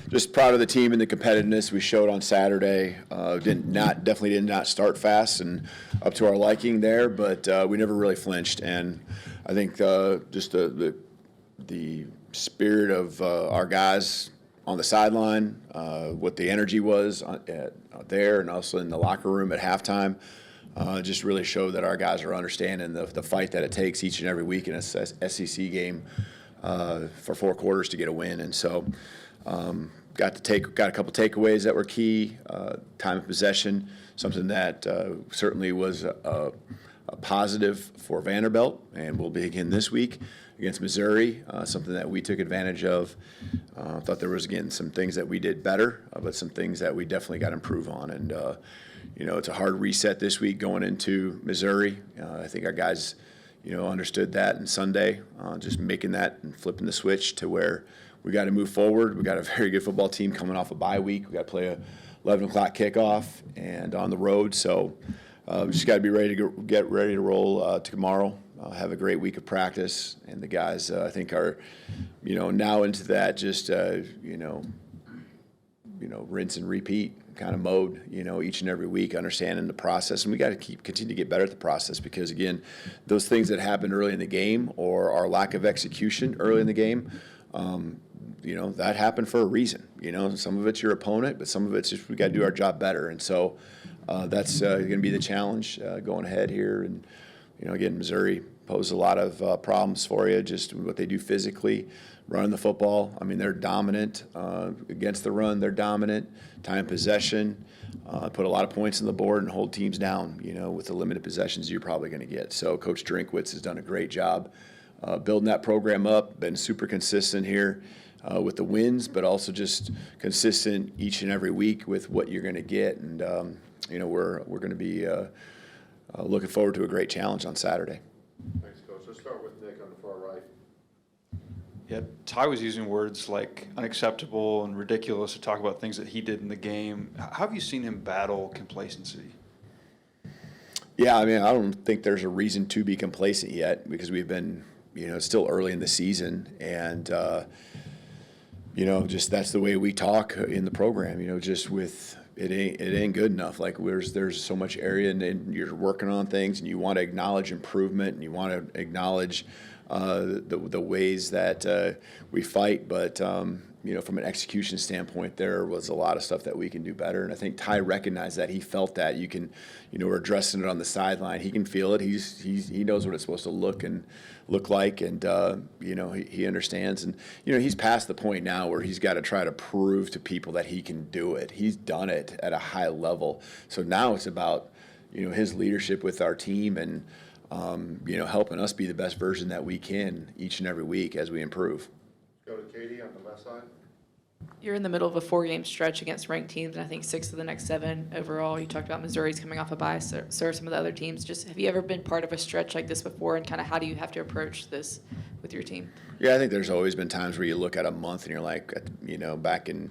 just proud of the team and the competitiveness we showed on Saturday. Definitely did not start fast and up to our liking there, but we never really flinched. And I think just the spirit of our guys on the sideline, what the energy was there, and also in the locker room at halftime, just really showed that our guys are understanding the fight that it takes each and every week in a SEC game for 4 quarters to get a win. And so got a couple takeaways that were key. Time of possession, something that certainly was a positive for Vanderbilt, and will be again this week against Missouri, something that we took advantage of. Thought there was, again, some things that we did better, but some things that we definitely got to improve on. And, it's a hard reset this week going into Missouri. I think our guys, understood that, and Sunday, just making that and flipping the switch to where we got to move forward. We got a very good football team coming off a bye week. We got to play a 11 o'clock kickoff and on the road. So we just got to be ready to get ready to roll tomorrow. Have a great week of practice, and the guys I think are, now into that just rinse and repeat kind of mode, each and every week, understanding the process. And we got to continue to get better at the process, because again, those things that happened early in the game, or our lack of execution early in the game, that happened for a reason. Some of it's your opponent, but some of it's just we got to do our job better. And so that's going to be the challenge going ahead here. And again, Missouri posed a lot of problems for you, just what they do physically, running the football. I mean, they're dominant against the run. They're dominant. Time possession, put a lot of points on the board and hold teams down, with the limited possessions you're probably going to get. So Coach Drinkwitz has done a great job building that program up, been super consistent here with the wins, but also just consistent each and every week with what you're going to get. And, we're going to be looking forward to a great challenge on Saturday. Thanks, Coach. Let's start with Nick on the far right. Yeah, Ty was using words like unacceptable and ridiculous to talk about things that he did in the game. How have you seen him battle complacency? Yeah, I mean, I don't think there's a reason to be complacent yet, because we've been, still early in the season, and just that's the way we talk in the program. Just with it ain't good enough. Like there's so much area, and you're working on things, and you want to acknowledge improvement, and you want to acknowledge the ways that we fight, but from an execution standpoint, there was a lot of stuff that we can do better. And I think Ty recognized that. He felt that. You can, we're addressing it on the sideline. He can feel it. He knows what it's supposed to look like, and he understands. And he's past the point now where he's got to try to prove to people that he can do it. He's done it at a high level. So now it's about his leadership with our team, and helping us be the best version that we can each and every week as we improve. Go to Katie on the left side. You're in the middle of a 4-game stretch against ranked teams, and I think 6 of the next 7 overall. You talked about Missouri's coming off a bye, so are some of the other teams. Just have you ever been part of a stretch like this before, and kind of how do you have to approach this with your team? Yeah, I think there's always been times where you look at a month and you're like, back in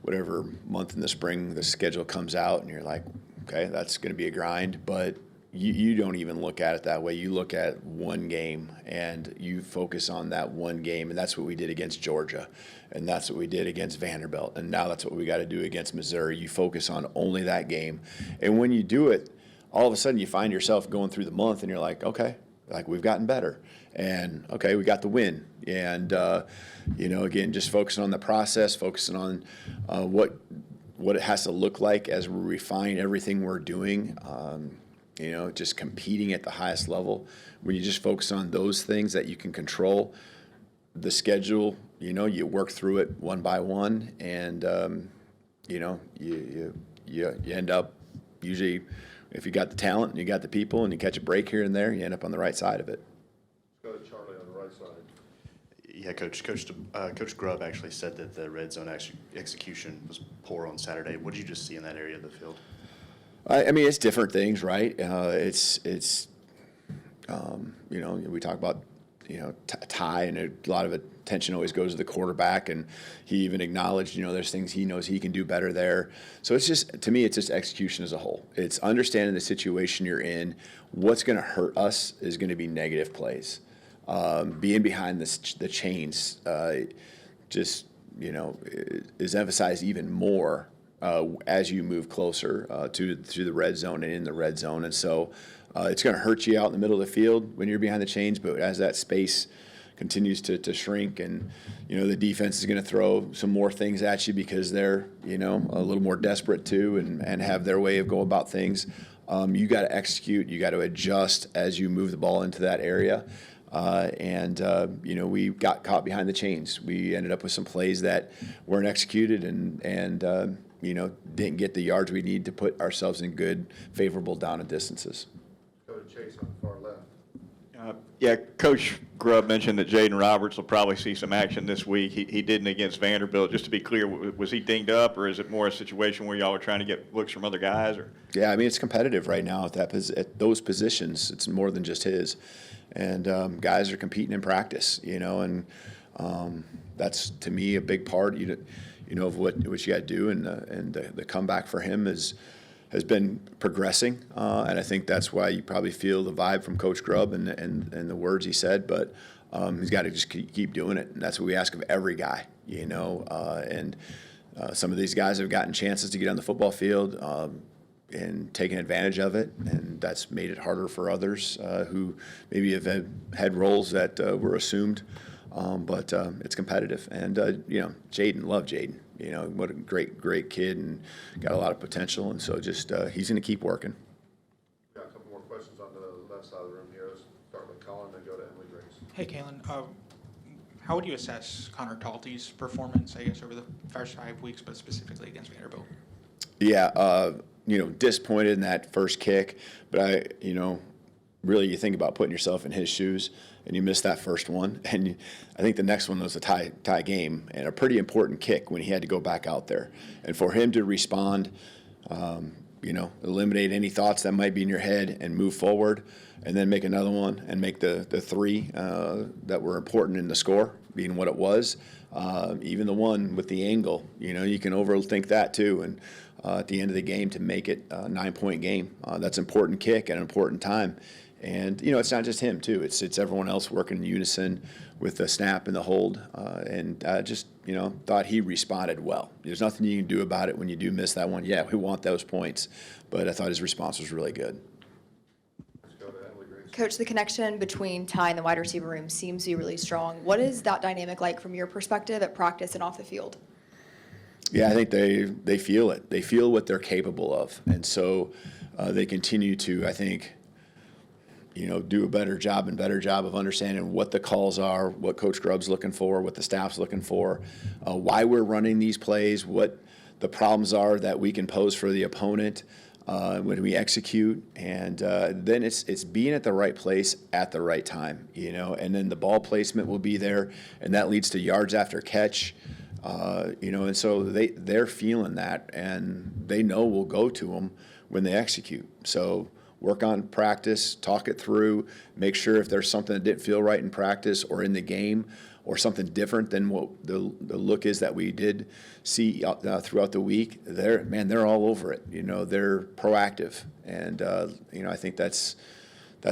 whatever month in the spring, the schedule comes out and you're like, okay, that's going to be a grind, but you don't even look at it that way. You look at one game and you focus on that one game, and that's what we did against Georgia, and that's what we did against Vanderbilt, and now that's what we got to do against Missouri. You focus on only that game, and when you do it, all of a sudden you find yourself going through the month and you're like, okay, like we've gotten better, and okay, we got the win, and again, just focusing on the process, focusing on what it has to look like as we refine everything we're doing. Just competing at the highest level. When you just focus on those things that you can control, the schedule, you work through it one by one, and you end up usually, if you got the talent and you got the people and you catch a break here and there, you end up on the right side of it. Let's go to Charlie on the right side. Yeah, Coach Grubb actually said that the red zone execution was poor on Saturday. What did you just see in that area of the field? I mean, it's different things, right? We talk about, Ty, and a lot of attention always goes to the quarterback, and he even acknowledged, there's things he knows he can do better there. So it's just, to me, it's just execution as a whole. It's understanding the situation you're in. What's going to hurt us is going to be negative plays. Being behind the chains, just is emphasized even more as you move closer to the red zone and in the red zone. And so it's going to hurt you out in the middle of the field when you're behind the chains, but as that space continues to shrink, and the defense is going to throw some more things at you because they're a little more desperate too, and have their way of go about things. You got to execute, you got to adjust as you move the ball into that area. We got caught behind the chains. We ended up with some plays that weren't executed, and didn't get the yards we need to put ourselves in good, favorable down and distances. Go to Chase on the far left. Yeah, Coach Grubb mentioned that Jaden Roberts will probably see some action this week. He didn't against Vanderbilt. Just to be clear, was he dinged up, or is it more a situation where y'all are trying to get looks from other guys? Or Yeah, I mean, it's competitive right now at those positions. It's more than just his. And guys are competing in practice, and that's, to me, a big part, of what you got to do. And the comeback for him has been progressing, and I think that's why you probably feel the vibe from Coach Grubb and the words he said. But he's got to just keep doing it, and that's what we ask of every guy, And some of these guys have gotten chances to get on the football field and taken advantage of it, and that's made it harder for others who maybe have had roles that were assumed. But it's competitive, and Jaden, love Jaden. What a great kid, and got a lot of potential, and so just he's going to keep working. Got a couple more questions on the left side of the room here. Let's start with Colin, then go to Emily Grace. Hey, Kalen. How would you assess Connor Talty's performance, I guess, over the first 5 weeks, but specifically against Vanderbilt? Yeah, disappointed in that first kick, but really you think about putting yourself in his shoes, and you missed that first one, and I think the next one was a tie game, and a pretty important kick when he had to go back out there, and for him to respond, eliminate any thoughts that might be in your head and move forward, and then make another one and make the three that were important in the score, being what it was. Even the one with the angle, you can overthink that too, and at the end of the game to make it a 9-point game. That's an important kick at an important time. And, it's not just him too. It's everyone else working in unison with the snap and the hold. Thought he responded well. There's nothing you can do about it when you do miss that one. Yeah, we want those points. But I thought his response was really good. Let's go to Emily Grace. Coach, the connection between Ty and the wide receiver room seems to be really strong. What is that dynamic like from your perspective at practice and off the field? Yeah, I think they feel it. They feel what they're capable of. And so they continue to, I think, do a better job of understanding what the calls are, what Coach Grubb's looking for, what the staff's looking for, why we're running these plays, what the problems are that we can pose for the opponent when we execute. And then it's being at the right place at the right time, and then the ball placement will be there, and that leads to yards after catch. And so they're feeling that, and they know we'll go to them when they execute. So work on practice, talk it through, make sure if there's something that didn't feel right in practice or in the game or something different than what the look is that we did see throughout the week, they're all over it. They're proactive, and I think that's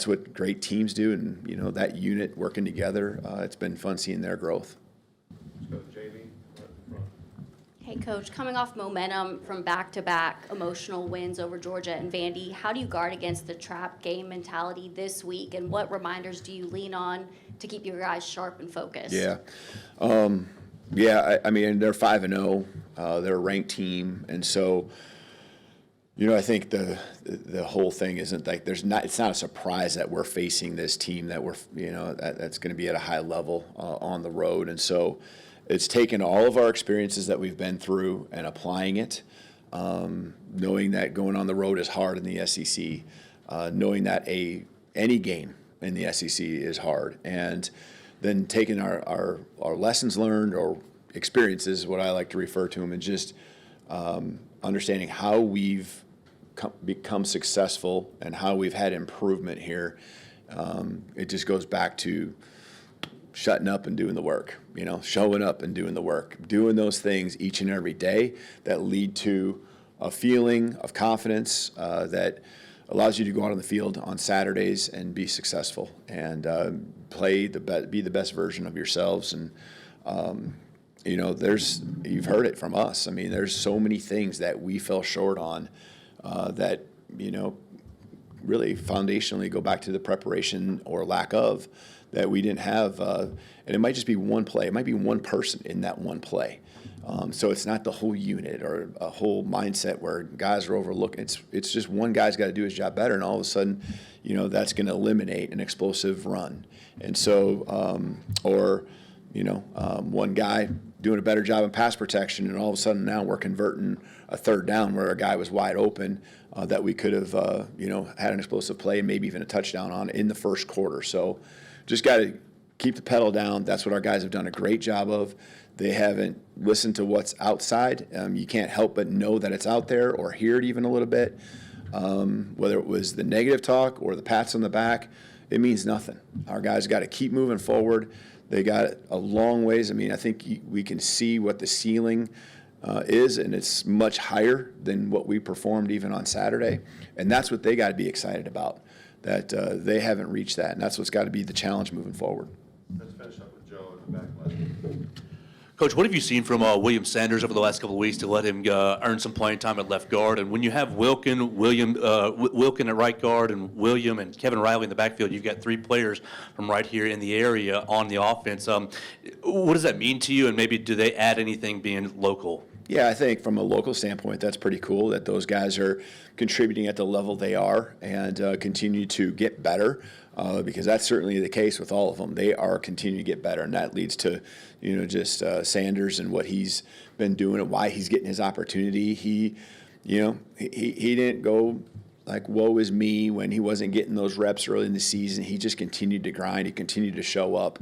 what great teams do, and that unit working together, it's been fun seeing their growth. Let's go to Jamie, right in front. Hey, Coach, coming off momentum from back-to-back emotional wins over Georgia and Vandy, how do you guard against the trap game mentality this week, and what reminders do you lean on to keep your guys sharp and focused? Yeah. I mean, they're 5-0. They're a ranked team, and so, I think the whole thing isn't like it's not a surprise that we're facing this team that that's going to be at a high level on the road, and so it's taken all of our experiences that we've been through and applying it, knowing that going on the road is hard in the SEC, knowing that any game in the SEC is hard, and then taking our lessons learned or experiences, what I like to refer to them, and just understanding how we've become successful and how we've had improvement here. It just goes back to shutting up and doing the work, showing up and doing the work, doing those things each and every day that lead to a feeling of confidence that allows you to go out on the field on Saturdays and be successful and be the best version of yourselves. And you've heard it from us. I mean, there's so many things that we fell short on that, really foundationally go back to the preparation or lack of that we didn't have. And it might just be one play. It might be one person in that one play. So it's not the whole unit or a whole mindset where guys are overlooking. It's just one guy's got to do his job better, and all of a sudden, that's going to eliminate an explosive run. And so, one guy doing a better job in pass protection, and all of a sudden now we're converting a third down where a guy was wide open that we could have, had an explosive play and maybe even a touchdown on in the first quarter. So just got to keep the pedal down. That's what our guys have done a great job of. They haven't listened to what's outside. You can't help but know that it's out there or hear it even a little bit. Whether it was the negative talk or the pats on the back, it means nothing. Our guys got to keep moving forward. They got a long ways. I mean, I think we can see what the ceiling is, and it's much higher than what we performed even on Saturday. And that's what they got to be excited about, that they haven't reached that. And that's what's got to be the challenge moving forward. Let's finish up with Joe in the back left. Coach, what have you seen from William Sanders over the last couple of weeks to let him earn some playing time at left guard? And when you have Wilkin at right guard and William and Kevin Riley in the backfield, you've got three players from right here in the area on the offense. What does that mean to you, and maybe do they add anything being local? Yeah, I think from a local standpoint, that's pretty cool that those guys are contributing at the level they are and continue to get better. Because that's certainly the case with all of them. They are continuing to get better, and that leads to, just Sanders and what he's been doing and why he's getting his opportunity. He didn't go like, woe is me when he wasn't getting those reps early in the season. He just continued to grind. He continued to show up.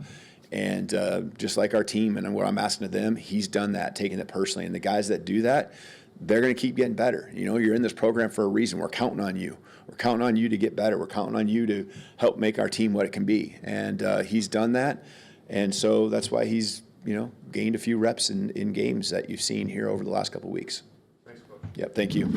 And just like our team and what I'm asking of them, he's done that, taking it personally. And the guys that do that, they're going to keep getting better. You're in this program for a reason. We're counting on you. We're counting on you to get better. We're counting on you to help make our team what it can be. And he's done that. And so that's why he's, gained a few reps in games that you've seen here over the last couple of weeks. Thanks, Coach. Yep, thank you.